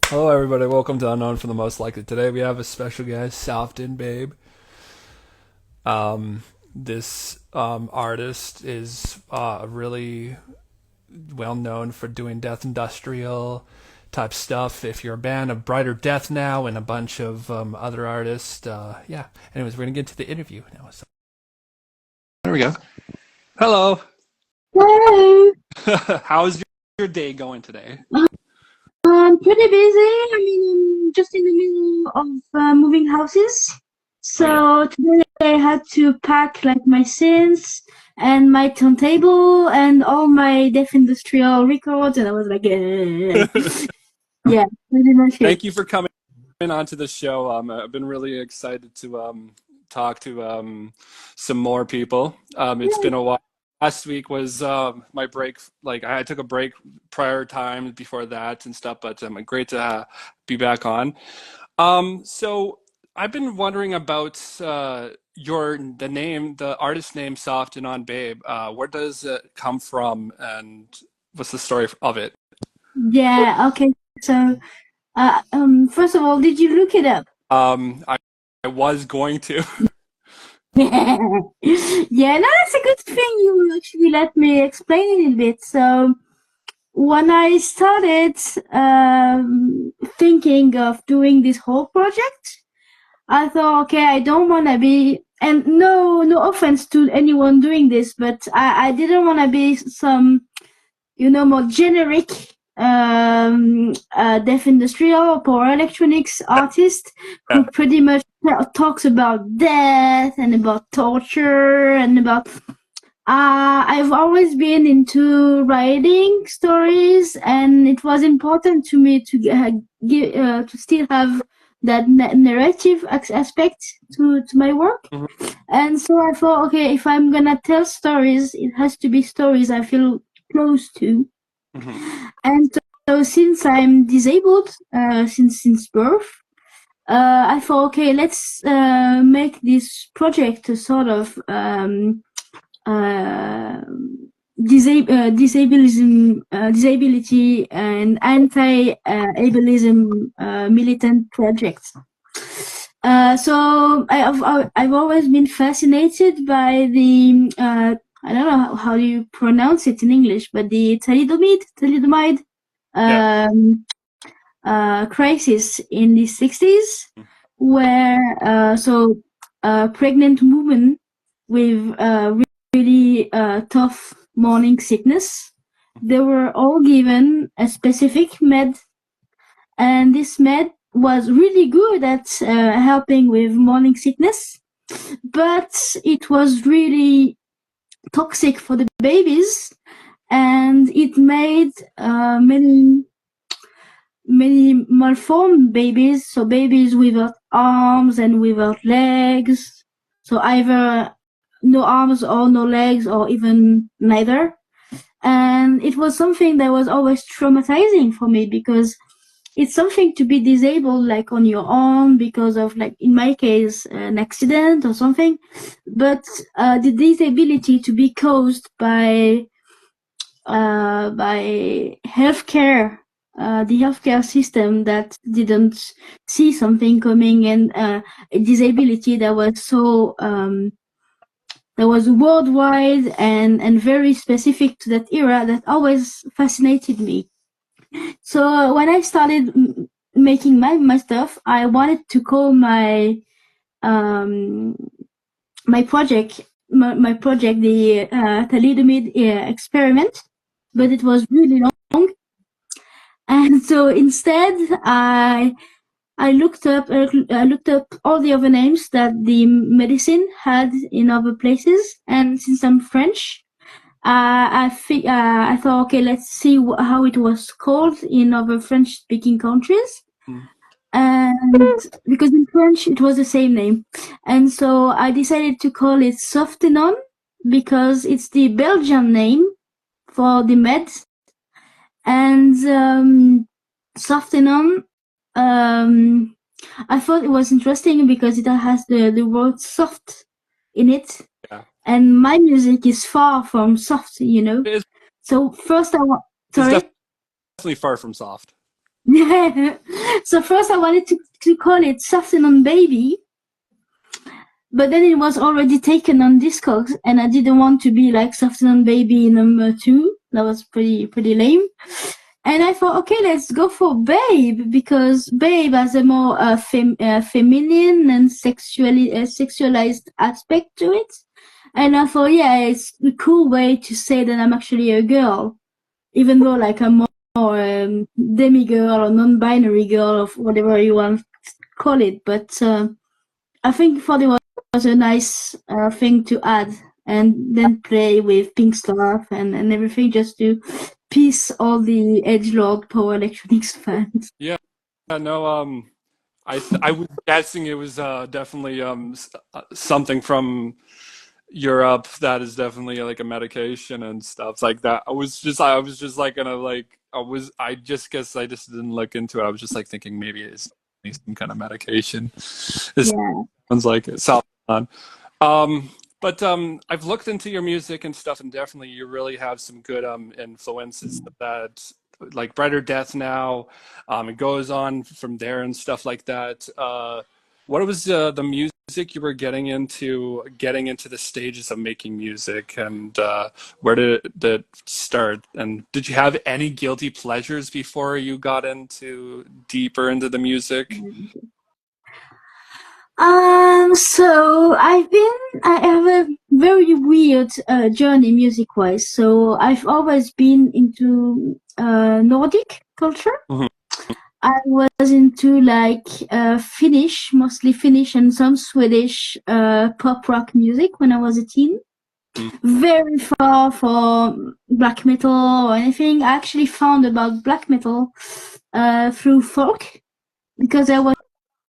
Hello, everybody. Welcome to Unknown for the Most Likely. Today we have a special guest, Softenonbabe. This artist is really well known for doing death industrial type stuff. If you're a band of Brighter Death Now and a bunch of other artists, yeah. Anyways, we're gonna get to the interview now. So there we go. Hello. Hello. How's your day going today? I'm pretty busy. I'm just in the middle of moving houses. Oh yeah. So today I had to pack like my synths and my turntable and all my deaf industrial records, and I was like, yeah, pretty much it. Thank you for coming onto the show. I've been really excited to talk to some more people. It's been a while. Last week was my break. Like I took a break prior time before that and stuff, but great to be back on. So I've been wondering about the artist name Softenonbabe. Where does it come from, and what's the story of it? Yeah, okay. So, first of all, did you look it up? I was going to. Yeah, no, that's a good thing you actually let me explain a little bit. So, when I started thinking of doing this whole project, I thought, okay, I don't want to be, and no offense to anyone doing this, but I didn't want to be some, more generic deaf industrial or power electronics artist who Yeah. pretty much talks about death and about torture and about I've always been into writing stories, and it was important to me to still have that narrative aspect to my work. Mhm. And so I thought, okay, if I'm gonna tell stories, it has to be stories I feel close to. Mhm. And so since I'm disabled since birth, I thought, okay, let's make this project a sort of uh, disability and anti-ableism militant projects. So I've always been fascinated by the I don't know how you pronounce it in English, but the thalidomide Yeah. um, crisis in the 60s, where pregnant women with really tough morning sickness, they were all given a specific med, and this med was really good at helping with morning sickness, but it was really toxic for the babies, and it made many malformed babies, so babies without arms and without legs, so either no arms or no legs or even neither. And it was something that was always traumatizing for me, because it's something to be disabled like on your own because of, like in my case, an accident or something, but the disability to be caused by healthcare, the healthcare system that didn't see something coming, and a disability that was that was worldwide and very specific to that era, that always fascinated me. So when I started making my stuff, I wanted to call um, my project the thalidomide experiment, but it was really long. And so instead, I looked up all the other names that the medicine had in other places, and since I'm French, I thought, okay, let's see how it was called in other French-speaking countries, Mhm. and because in French it was the same name, and so I decided to call it Softenon, because it's the Belgian name for the meds, and Softenon. I thought it was interesting because it has the word soft in it, Yeah. and my music is far from soft. It is So first I want, it's sorry. definitely far from soft. Yeah. So first I wanted to call it Softenonbabe, but then it was already taken on Discogs, and I didn't want to be like Softenonbabe #2. That was pretty lame. And I thought, okay, let's go for Babe, because Babe has a more feminine and sexualized aspect to it. And I thought, yeah, it's a cool way to say that I'm actually a girl, even though like I'm more demi-girl or non-binary girl or whatever you want to call it. But I think thought it was a nice thing to add, and then play with pink stuff and everything, just to piss all the edgelord power electronics fans. Yeah, no, I was guessing it was definitely something from Europe that is definitely like a medication and stuff like that. I was just like gonna like I just guess I just didn't look into it. I was just like thinking maybe it's some kind of medication. This Yeah. sounds like it. Sounds fun. Um, but I've looked into your music and stuff, and definitely you really have some good influences that like Brighter Death now. It goes on from there and stuff like that. What was the music you were getting into the stages of making music, and where did it start? And did you have any guilty pleasures before you got into deeper into the music? So I have a very weird journey music-wise. So I've always been into Nordic culture. Mhm. I was into like Finnish, mostly Finnish and some Swedish pop rock music when I was a teen. Very far from black metal or anything. I actually found about black metal through folk, because I was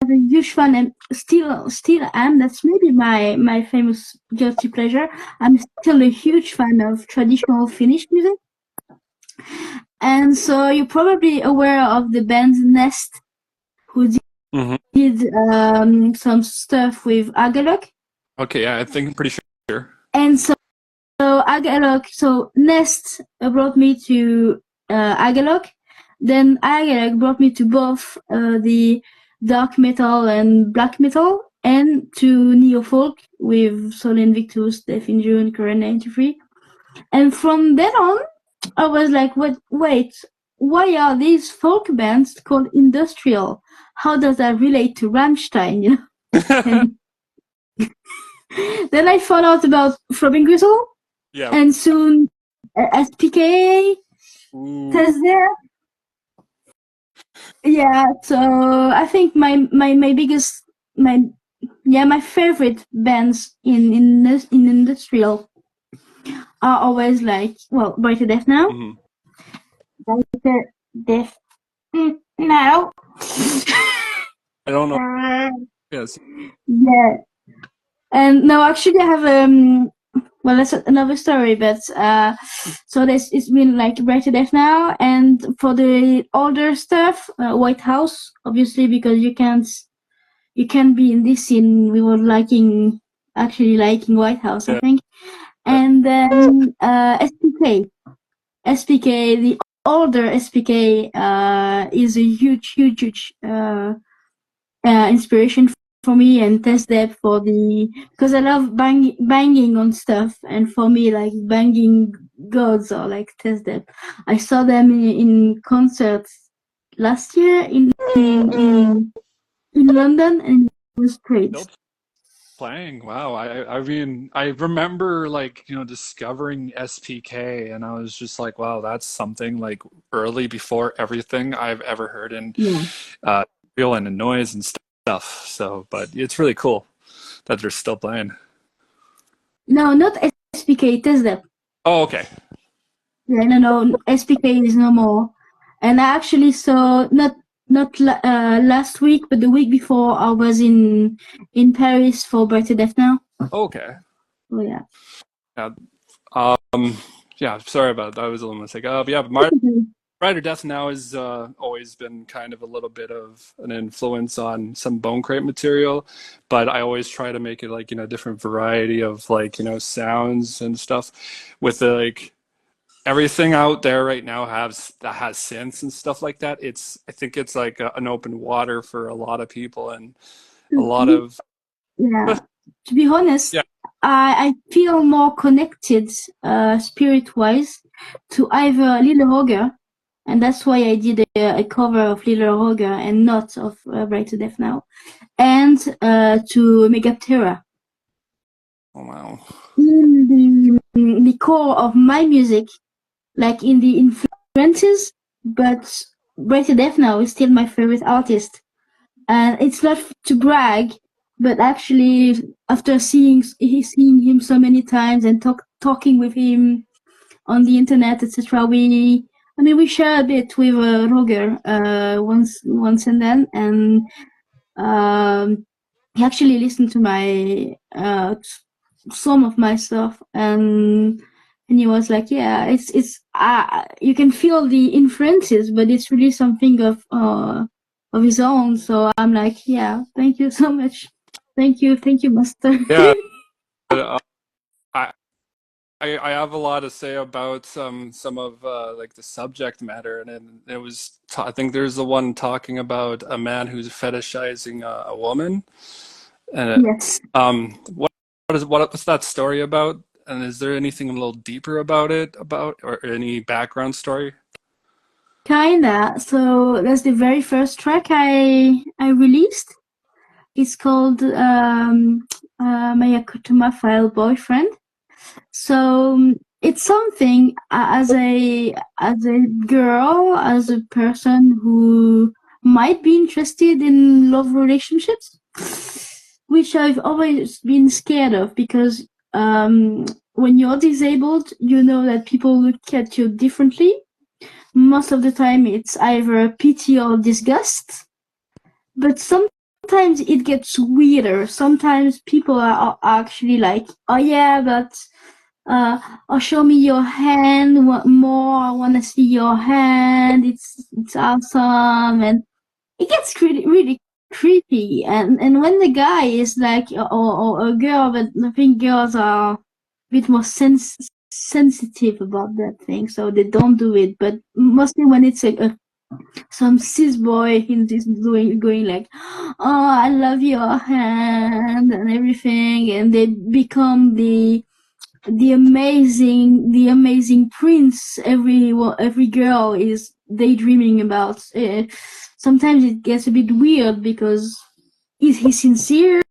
a huge fan, and still am. That's maybe my famous guilty pleasure. I'm still a huge fan of traditional Finnish music. And so you're probably aware of the band Nest, who Mhm. did some stuff with Agalok. Okay, yeah, I think I'm pretty sure. And so Agalok, so Nest brought me to Agalok. Then Agalok brought me to both the dark metal and black metal, and to neo-folk with Sol Invictus, Death in June, Current 93. And from then on, I was like, wait, why are these folk bands called industrial? How does that relate to Rammstein, you know? And then I found out about Throbbing Gristle, Yeah. and soon SPK, Ooh. Tesla. Yeah, so I think my biggest my favorite bands in industrial are always like, well, Brighter Death Now. Mhm. Brighter Death Now. I don't know. Yes. Yeah. And no, actually I have well, that's another story, but so it's been like Brighter Death Now, and for the older stuff, White House, obviously, because you can't be in this scene. We were actually liking White House, I Yeah. think. And then SPK, the older SPK is a huge inspiration for me, and Test Depth because I love banging on stuff, and for me, like, banging gods are like Test Depth. I saw them in concerts last year in London, and it was great. Still playing. Wow. I mean, I remember like, discovering SPK and I was just like, wow, that's something like early before everything I've ever heard in Yeah. feel and noise and stuff. So, but it's really cool that they're still playing. No, not SPK, Test Depth. Oh, okay. Yeah, no, SPK is no more. And I actually saw not last week, but the week before, I was in Paris for Brighter Death Now. Okay. Oh yeah. Yeah. Yeah, sorry about that. I was a little mistake. But yeah, Brighter Death Now has always been kind of a little bit of an influence on some Bone Crate material, but I always try to make it like, different variety of like, sounds and stuff with the like everything out there right now has synths and stuff like that. I think it's like an open water for a lot of people, and a lot of Yeah. To be honest, yeah. I feel more connected spirit-wise to either Little Roger, and that's why I did a cover of Little Roger and not of Right to Death Now, and to Megaptera. Oh wow. In the core of my music, like in the influences, but Right to Death Now is still my favorite artist. And it's not to brag, but actually, after seeing him so many times and talking with him on the internet, etc., we share a bit with Roger once and then, and he actually listened to my some of my stuff, and he was like, yeah, it's you can feel the influences, but it's really something of his own. So I'm like, yeah, thank you so much. Thank you, master. Yeah. I I have a lot to say about some of like the subject matter, and then it was I think there's the one talking about a man who's fetishizing a woman, and Yes. what's that story about? And is there anything a little deeper about it, or any background story? Kinda. So that's the very first track I released. It's called My Yakutuma File Boyfriend. So it's something as a girl, as a person who might be interested in love relationships, which I've always been scared of, because when you're disabled, you know that people look at you differently. Most of the time, it's either pity or disgust. But sometimes it gets weirder. Sometimes people are actually like, "Oh yeah, but or show me your hand more. I want to see your hand. It's awesome," and it gets really creepy. And when the guy is like, or a girl, but I think girls are a bit more sensitive about that thing, so they don't do it. But mostly when it's some cis boy in this going like, "Oh, I love your hand," and everything, and they become the amazing prince every girl is daydreaming about. Sometimes it gets a bit weird, because is he sincere?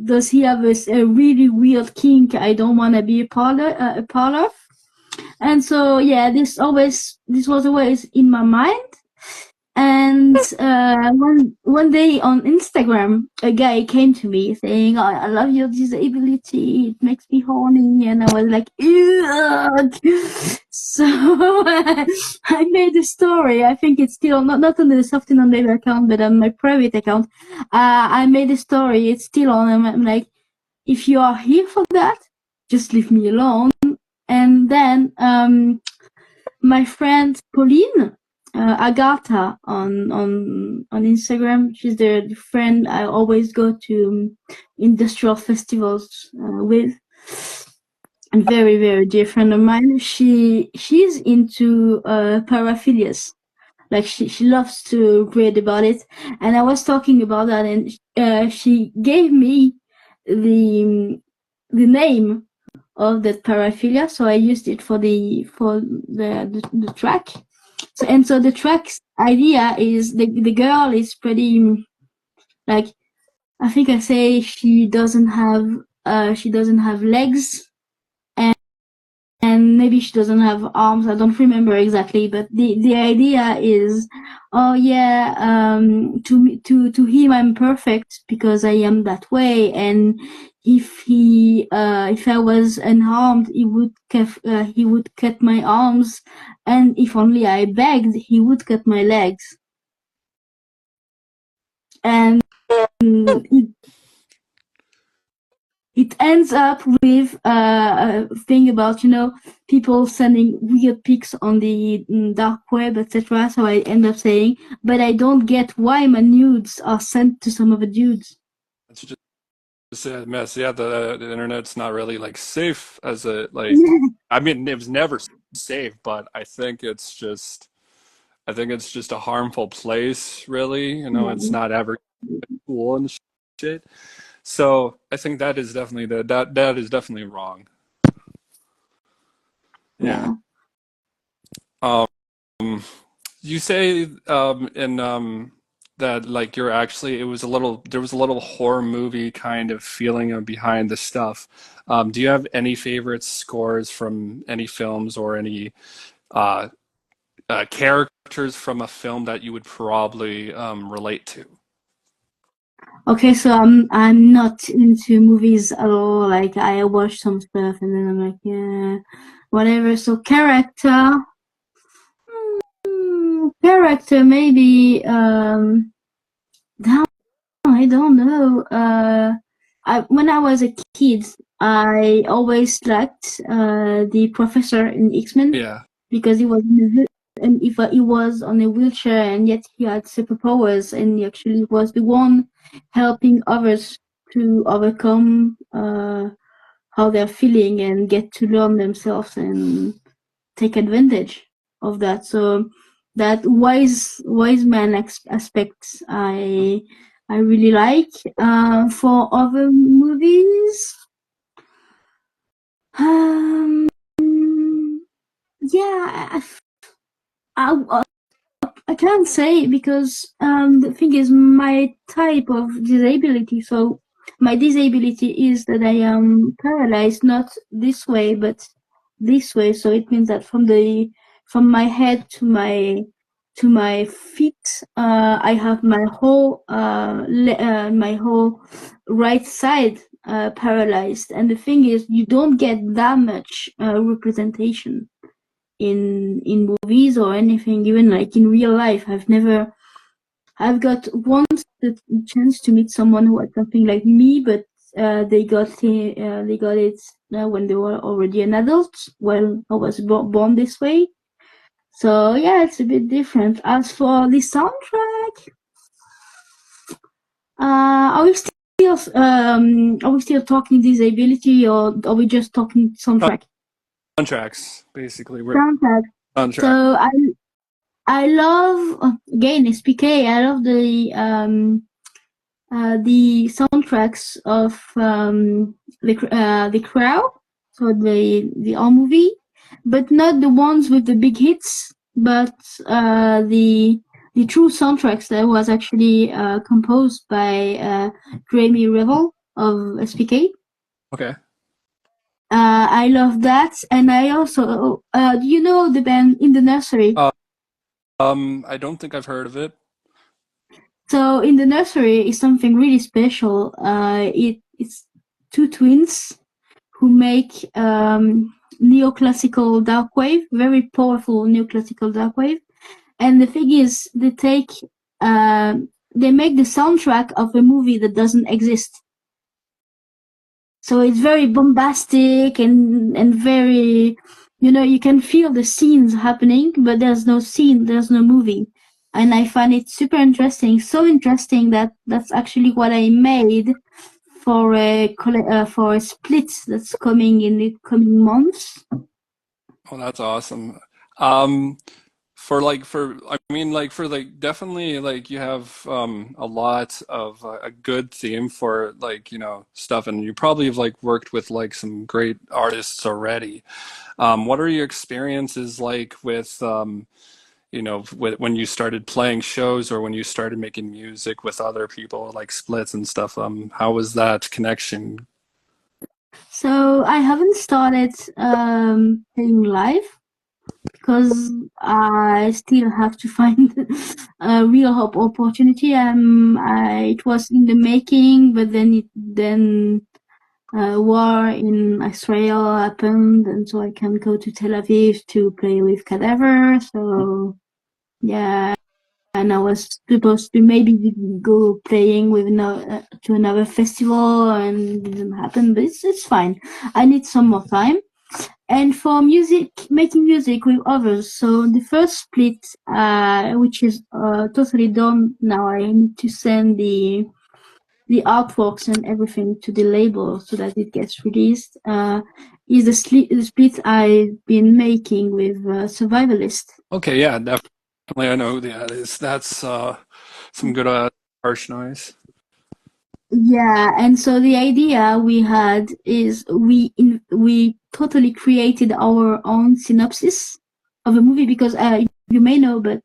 Does he have a really weird kink I don't want to be a part of? And so yeah, this was always in my mind. And one day on Instagram, a guy came to me saying, "Oh, I love your disability. It makes me horny." And I was like, "Ugh." So I made a story. I think it's still not on the Softenonbabe account, but on my private account. I made a story. It's still on. I'm like, if you are here for that, just leave me alone. And then my friend Pauline, Agatha on Instagram. She's the friend I always go to industrial festivals with, and very dear friend of mine. She's into paraphilias. Like she loves to read about it, and I was talking about that, and she gave me the name of that paraphilia, so I used it for the track. So the track's idea is the girl is pretty, like, I think I say she doesn't have legs, and maybe she doesn't have arms. I don't remember exactly, but the idea is, oh yeah, to him I'm perfect because I am that way, and if I was unharmed, he would cut my arms, and if only I begged, he would cut my legs. And it ends up with a thing about, people sending weird pics on the dark web, etc. So I end up saying, but I don't get why my nudes are sent to some of the dudes. It's just a mess. Yeah, the internet's not really like safe as a like. I mean, it was never safe, but I think it's just a harmful place. Really, you know, it's Yeah, not ever cool and shit. So I think that is definitely that is definitely wrong. Yeah. yeah. Um, you say in that like you're actually it was a little there was a little horror movie kind of feeling behind the stuff. Do you have any favorite scores from any films or any uh, characters from a film that you would probably relate to? Okay, so I'm not into movies at all. Like I watch some stuff and then I'm like, yeah, whatever. So character maybe. Damn, I don't know. When I was a kid, I always liked the professor in X-Men Yeah. because and if he was on a wheelchair and yet he had superpowers and he actually was the one helping others to overcome how they're feeling and get to learn themselves and take advantage of that. So that wise man aspect I really like. For other movies, um, yeah, I, I can't say because the thing is my type of disability. So my disability is that I am paralyzed, not this way, but this way. So it means that from my head to my feet, I have my whole right side paralyzed. And the thing is, you don't get that much representation in movies or anything, even like in real life. I've got once the chance to meet someone who had something like me, but they got it when they were already an adult. Well, I was born this way, so yeah, it's a bit different. As for the soundtrack, are we still talking disability, or are we just talking soundtrack? Soundtracks, basically. We're Soundtrack. soundtrack. So I love again SPK. I love the soundtracks of the Crow, so the all movie, but not the ones with the big hits, but the true soundtracks that was actually composed by Grammy Revel of SPK. Okay. I love that, and I also do you know the band In the Nursery? I don't think I've heard of it. So In the Nursery is something really special. It's two twins who make neoclassical dark wave, very powerful neoclassical dark wave. And the thing is, they make the soundtrack of a movie that doesn't exist. So it's very bombastic and very, you can feel the scenes happening, but there's no scene, there's no movie. And I find it super interesting, so interesting that that's actually what I made for a split that's coming in the coming months. Oh, that's awesome. Um, I mean for like definitely like you have a lot of a good theme for like you know stuff and you probably have like worked with like some great artists already. What are your experiences like with you know when you started playing shows or when you started making music with other people like splits and stuff? How was that connection? So I haven't started playing live because I still have to find a real opportunity. It was in the making, but then war in Israel happened, and so I can't go to Tel Aviv to play with Cadaver. So yeah, and I was supposed to maybe go playing with to another festival, and it didn't happen. But it's fine. I need some more time. And for making music with others. So the first split, which is totally done now, I need to send the artworks and everything to the label so that it gets released is the split I've been making with Survivalist. Okay, yeah, definitely. I know. Yeah, that's some good harsh noise. Yeah, and so the idea we had is we totally created our own synopsis of a movie because you may know, but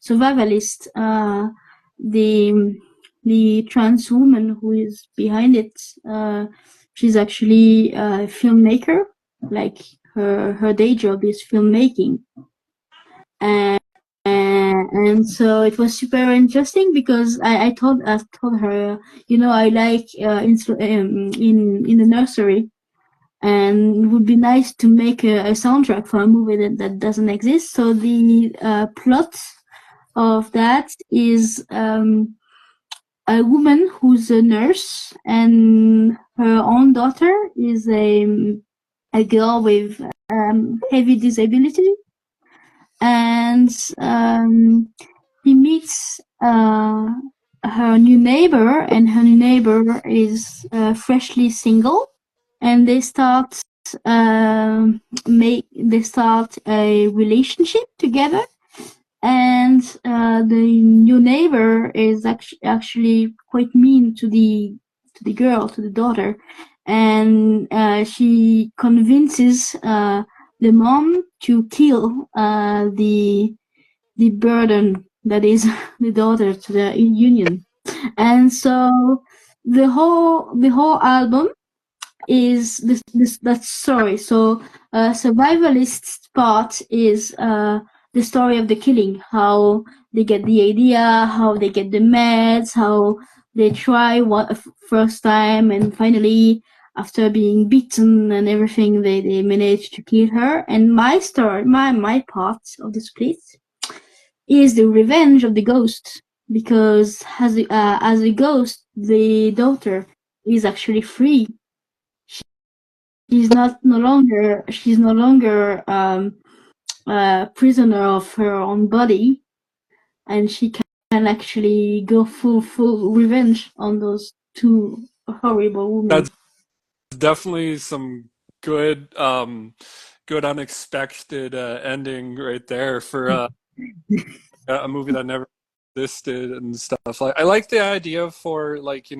Survivalist, the trans woman who is behind it, she's actually a filmmaker. Like her day job is filmmaking, and so it was super interesting because I told her, I like in the nursery, and it would be nice to make a soundtrack for a movie that doesn't exist. So the plot of that is a woman who's a nurse, and her own daughter is a girl with heavy disability, and he meets her new neighbor, and her new neighbor is freshly single, and they start a relationship together. And the new neighbor is actually quite mean to the girl, to the daughter, and she convinces the mom to kill the burden that is the daughter to the union. And so the whole album is that story. So survivalist part is the story of the killing, how they get the idea, how they get the meds, how they try first time, and finally after being beaten and everything they manage to kill her. And my story, my part of the split is the revenge of the ghost, because as a ghost, the daughter is actually free. She's no longer prisoner of her own body, and she can actually go full revenge on those two horrible women. That's definitely some good good unexpected ending right there for a movie that never existed and stuff. Like, I like the idea for, like,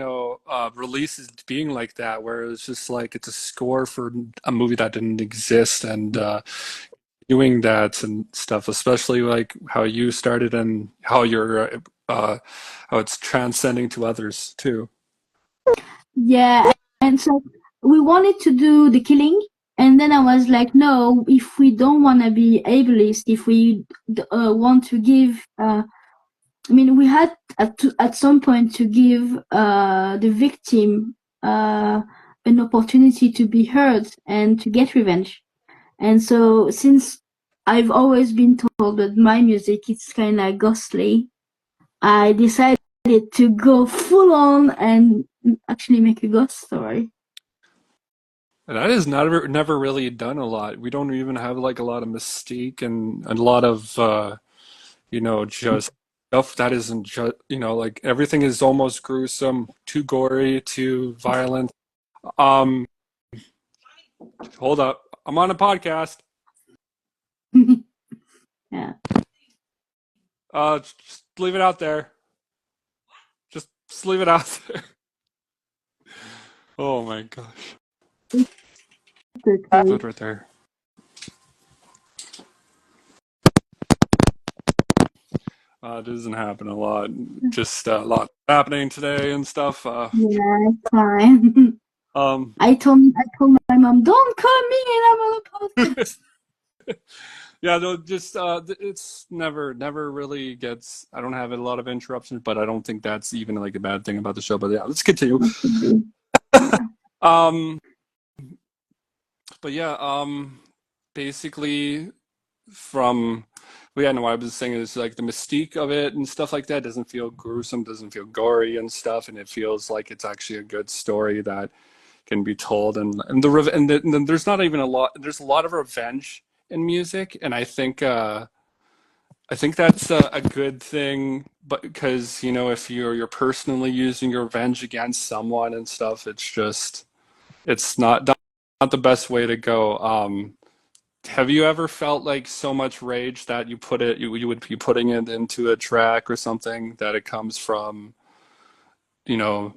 releases being like that, where it's just like it's a score for a movie that didn't exist, and doing that and stuff, especially like how you started and how you're how it's transcending to others too. Yeah, and so we wanted to do the killing, and then I was like, no, if we don't want to be ableist, if we want to give, we had at some point to give the victim an opportunity to be heard and to get revenge. And so, since I've always been told that my music is kind of ghostly, I decided to go full on and actually make a ghost story. And that is never really done a lot. We don't even have like a lot of mystique and a lot of just stuff that isn't just, like everything is almost gruesome, too gory, too violent. Um, hold up, I'm on a podcast. Yeah. Just leave it out there. Just leave it out there. Oh my gosh. Okay. Good right there. It doesn't happen a lot. Just a lot happening today and stuff. Yeah, it's fine. Um, I told my mom, don't call me, and I'm on a podcast. yeah, no, just it's never really gets. I don't have a lot of interruptions, but I don't think that's even like a bad thing about the show. But yeah, let's continue. Um, but yeah, basically from well, yeah, no, what I was saying is like the mystique of it and stuff like that doesn't feel gruesome, doesn't feel gory and stuff, and it feels like it's actually a good story that can be told, and there's not even a lot. There's a lot of revenge in music, and I think I think that's a good thing, but because if you're personally using your revenge against someone and stuff, it's not the best way to go. Have you ever felt like so much rage that you would be putting it into a track or something that it comes from, you know,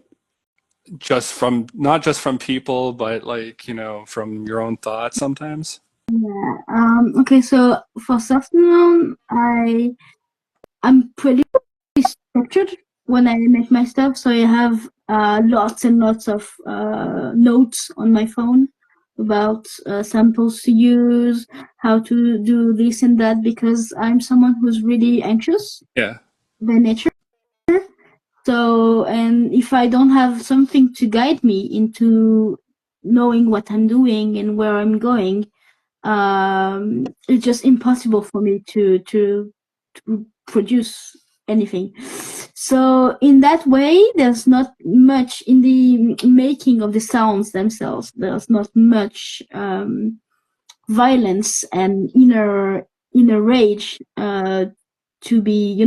just from not just from people, but like, from your own thoughts sometimes? Yeah. Okay. So for Softenon, I'm pretty structured when I make my stuff. So I have lots and lots of notes on my phone about samples to use, how to do this and that, because I'm someone who's really anxious Yeah. by nature. So, and if I don't have something to guide me into knowing what I'm doing and where I'm going, it's just impossible for me to produce anything. So in that way, there's not much in the making of the sounds themselves. There's not much violence and inner rage to be,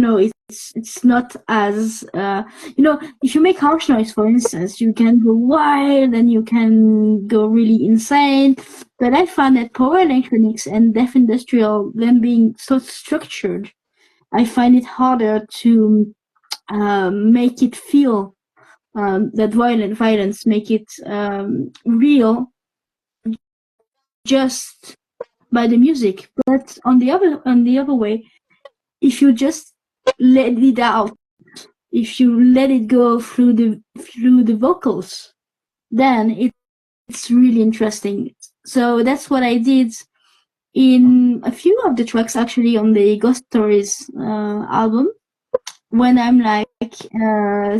it's not as if you make harsh noise, for instance, you can go wild and you can go really insane. But I find that power electronics and deaf industrial, them being so structured, I find it harder to make it feel that violence, make it real just by the music. But on the other way, if you just let it out, if you let it go through the vocals, then it's really interesting. So that's what I did in a few of the tracks, actually, on the Ghost Stories album. When I'm like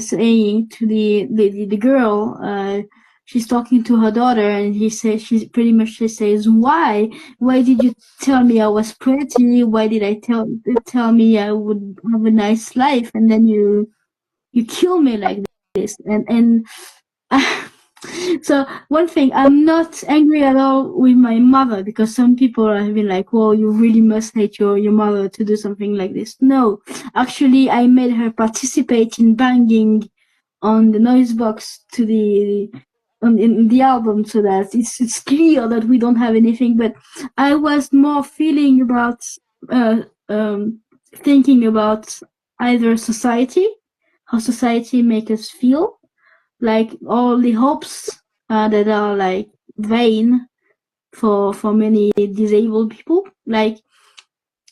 saying to the girl, she's talking to her daughter, and she says, why did you tell me I was pretty? Why did I tell me I would have a nice life, and then you kill me like this? And so one thing, I'm not angry at all with my mother, because some people have been like, well, you really must hate your mother to do something like this. No, actually, I made her participate in banging on the noise box to in the album, so that it's clear that we don't have anything. But I was more feeling about uh, um, thinking about either society, how society make us feel, like all the hopes that are like vain for many disabled people, like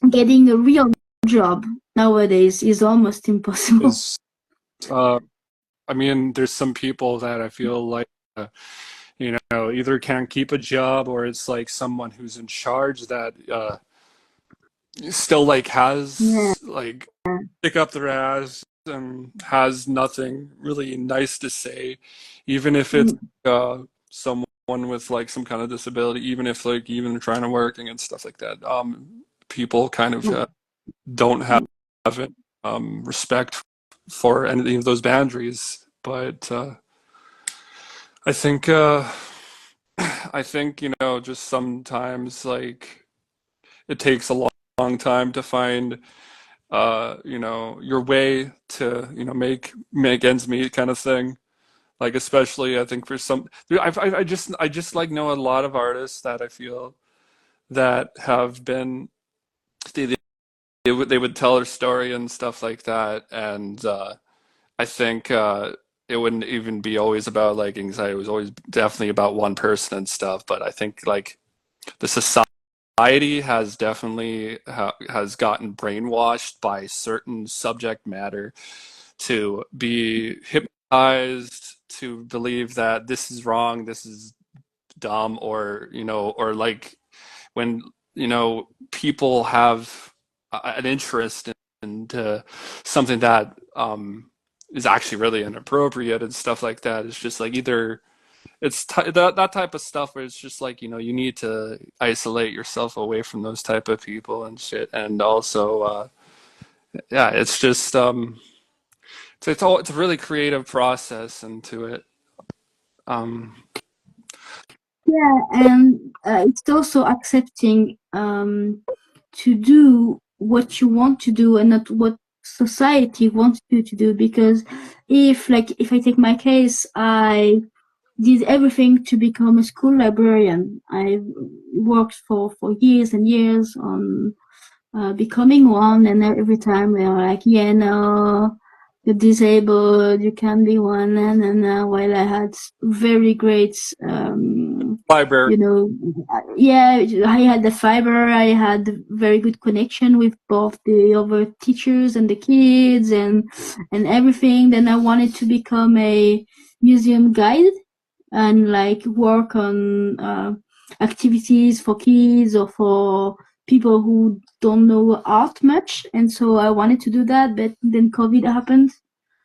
getting a real job nowadays is almost impossible. Is uh I mean, there's some people that I feel like either can't keep a job, or it's like someone who's in charge that still like Yeah. has like pick up their ass and has nothing really nice to say, even if it's someone with like some kind of disability, even if like even trying to working and stuff like that. People kind of don't have it, respect for any of those boundaries. But I think I think just sometimes like it takes a long time to find your way to make ends meet kind of thing. Like especially I think for some, I just like know a lot of artists that I feel that have been they would tell their story and stuff like that, and I think it wouldn't even be always about like anxiety. It was always definitely about one person and stuff. But I think like the society has definitely has gotten brainwashed by certain subject matter to be hypnotized to believe that this is wrong, this is dumb, or like when people have an interest into something that is actually really inappropriate and stuff like that. It's just like either that type of stuff where it's just like you need to isolate yourself away from those type of people and shit, and also yeah, it's just it's a really creative process into it. um Yeah, and it's also accepting to do what you want to do and not what society wants you to do. Because if I take my case, I did everything to become a school librarian. I worked for years and years on becoming one, and every time they are like, yeah, no, you're disabled, you can't be one, and while I had very great Library. yeah, I had the fiber, I had very good connection with both the other teachers and the kids and everything. Then I wanted to become a museum guide and like work on activities for kids or for people who don't know art much. And so I wanted to do that, but then COVID happened.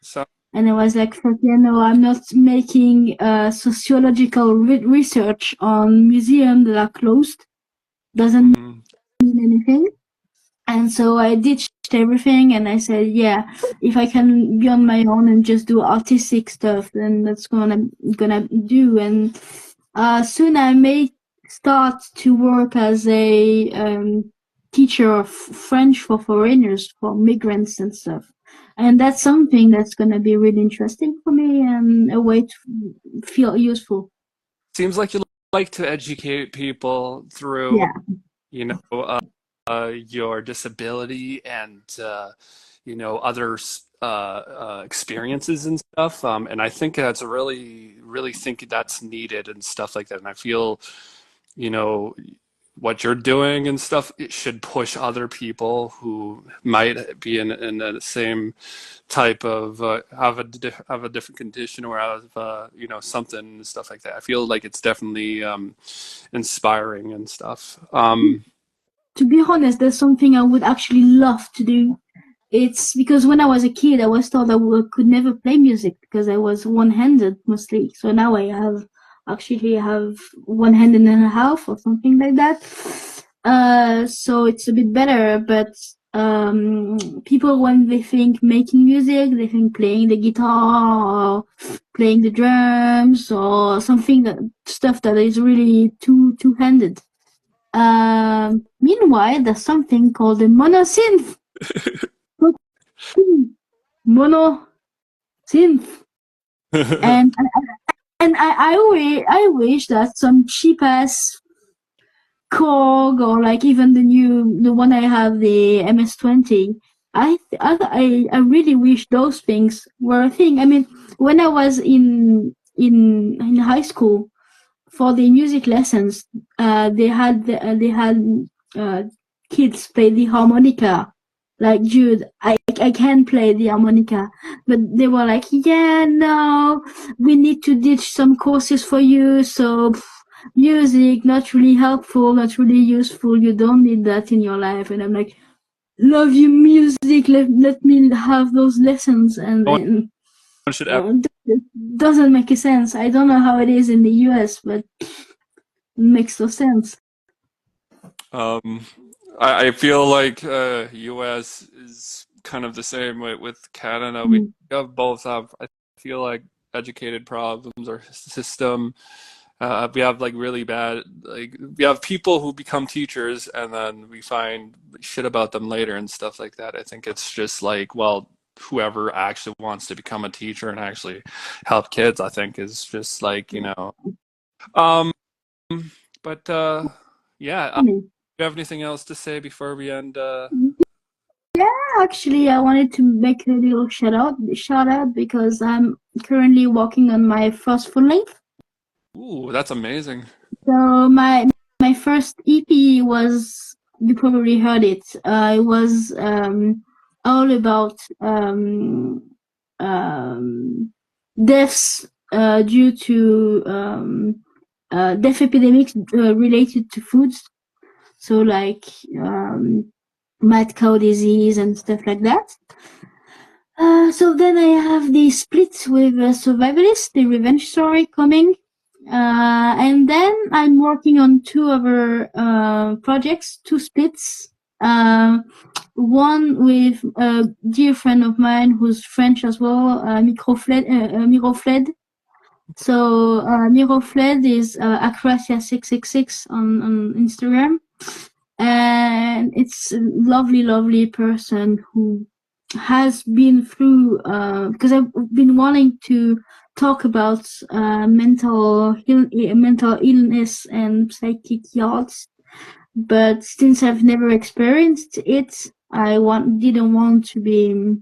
So, And I was like, fuck yeah, no, I'm not making sociological research on museums that are closed. Doesn't mean anything. And so I ditched everything and I said, yeah, if I can be on my own and just do artistic stuff, then that's gonna do. And soon I may start to work as a teacher of French for foreigners, for migrants and stuff. And that's something that's gonna be really interesting for me and a way to feel useful. seems like you like to educate people through, Yeah. you know, your disability and other experiences and stuff. And I think that's a really think that's needed and stuff like that. And I feel, you know, what you're doing and stuff, it should push other people who might be in the same type of have a different condition or have something and stuff like that. I feel like it's definitely inspiring and stuff. To be honest, there's something I would actually love to do. It's because when I was a kid, I was told I could never play music because I was one-handed mostly. So now I have one hand and a half or something like that. So it's a bit better. But people, when they think making music, they think playing the guitar or playing the drums or stuff that is really two-handed. Meanwhile, there's something called a monosynth. Mono synth. and I wish that some cheap ass Korg or like even the one I have, the MS-20. I really wish those things were a thing. I mean, when I was in high school for the music lessons, they had kids play the harmonica. Like, dude, I can play the harmonica, but they were like, yeah, no, we need to ditch some courses for you. So music, not really helpful, not really useful. You don't need that in your life. And I'm like, love you, music. Let me have those lessons. And No then one should ever. it doesn't make sense. I don't know how it is in the US, but it makes no sense. I feel like US is kind of the same way with Canada. We have both have, I feel like, educated problems or system. We have like really bad, like we have people who become teachers and then we find shit about them later and stuff like that. I think it's just like, well, whoever actually wants to become a teacher and actually help kids, I think is just like, Um, but yeah, do you have anything else to say before we end? Yeah, actually, I wanted to make a little shout out because I'm currently working on my first full length. Ooh, that's amazing. So my first EP was, you probably heard it. It was all about deaths due to death epidemics related to foods. So like mad cow disease and stuff like that. So then I have the split with Survivalist, the revenge story coming. And then I'm working on two other projects, two splits. One with a dear friend of mine who's French as well, Mirofled. So Mirofled is Acracia666 on Instagram. and it's a lovely, lovely person who has been through, because I've been wanting to talk about mental illness and psychic yachts, but since I've never experienced it, didn't want to be,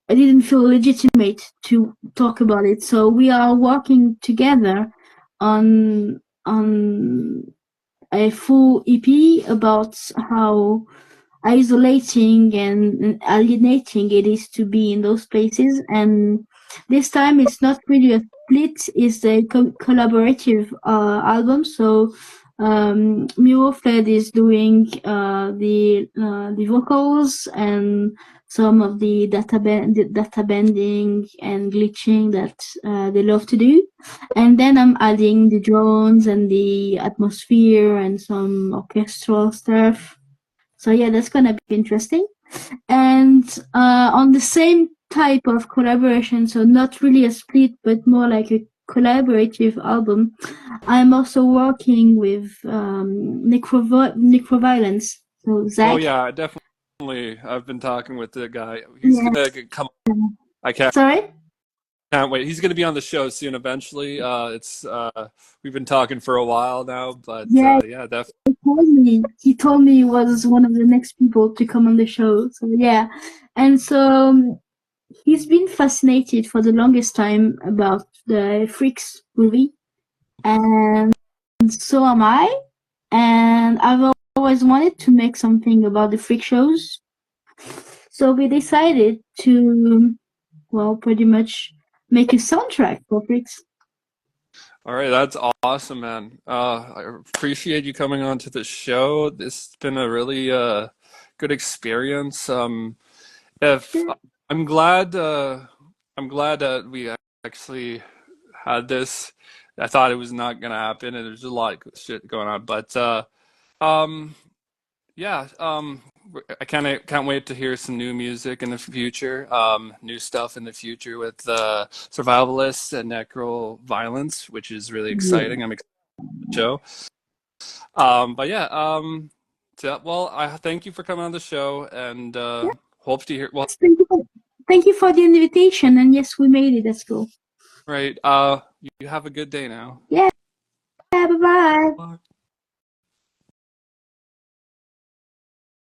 I didn't feel legitimate to talk about it. So we are working together on a full EP about how isolating and alienating it is to be in those places. And this time it's not really a split, it's a collaborative album. So Mirofled is doing the vocals and some of the data bending and glitching that they love to do, and then I'm adding the drones and the atmosphere and some orchestral stuff. So yeah, that's gonna be interesting. And on the same type of collaboration, so not really a split, but more like a collaborative album, I'm also working with Necroviolence. So Zach. Oh yeah, definitely. I've been talking with the guy. He's gonna come. I Sorry? can't wait. He's gonna be on the show soon. Eventually, we've been talking for a while now, but Yeah, definitely. he told me he was one of the next people to come on the show. So yeah, and so he's been fascinated for the longest time about the Freaks movie, and so am I. And I've always wanted to make something about the freak shows. So we decided to, well, pretty much make a soundtrack for Freaks. All right, that's awesome, man. I appreciate you coming on to the show. This has been a really good experience. If I'm glad, I'm glad that we actually had this. I thought it was not gonna happen, and there's a lot of shit going on. But um, yeah, I kind of can't wait to hear some new music in the future. New stuff in the future with Survivalist and Necroviolence, which is really exciting. I'm excited for the show. But yeah, so, well, I thank you for coming on the show, and hope to hear. Well, Thank you for the invitation, and yes, we made it. That's cool. right. You have a good day now. Yeah. Bye-bye. Bye.